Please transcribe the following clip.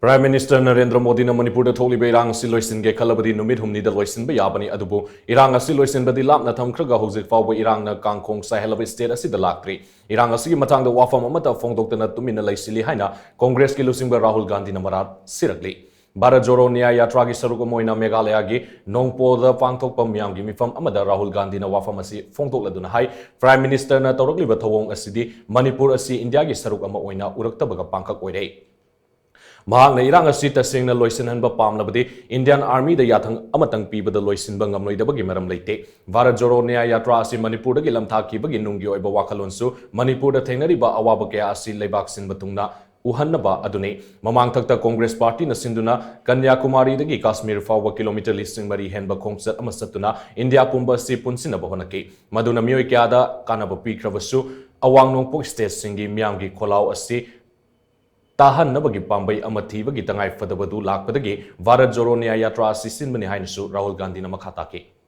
Prime Minister Narendra Modi na Manipur da thokliba Irang Asi Loishinge KHALLABADI NUMIT HUMNI da LOISHINBA YABANI ADUBU Irang Asi LOISHINBADI lapna thamkhraga hojik fawba Irang na kangkhong sahelaba state asi da laktri Irang Asi gi matang da WAPHAM AMATTA PHONGDOKTANA TUMMINA LEISHILLI HAINA Congress ki LUCHINGBA RAHUL GANDHI na MARAL SHIRAKLLI Bharat Jodo Nyaya Yatra gi saruk amoina Meghalaya gi Nongpo da pangthokpa miyam gi mifam amada Rahul Gandhi na WAPHAM asi phongdokladuna hai Prime Minister na tawrakliba thawong asidi Manipur asi India gi saruk ama oina uraktabaga pangkak oirei Mahakna Irang Asi tasengna Loishinba Pamlabadi Indian Army da Yathang amatang piba da Loishinba ngamloidabagi maram leite Bharat Jodo Nyaya Yatra asi Manipur da lamthaki bagi nunggi oiba wakhalonsu Manipur da thengnariba awaba kaya asi leibak sin batungna uhannaba adune mamang thakta Congress Party na sinduna Kanyakumari dagi Kashmir fawba kilometer listing mari henba khongchat ama satuna India pumba si punsinaba honaki maduna mioi kyada kanaba pikravasu awang nongpok state singi miyamgi kholau asi Tahan nabagi pambai amathi bagi tangai fadabadu lakpadagi Bharat Jodo Nyaya Yatra asi sinbani hainasu Rahul Gandhi na makhataki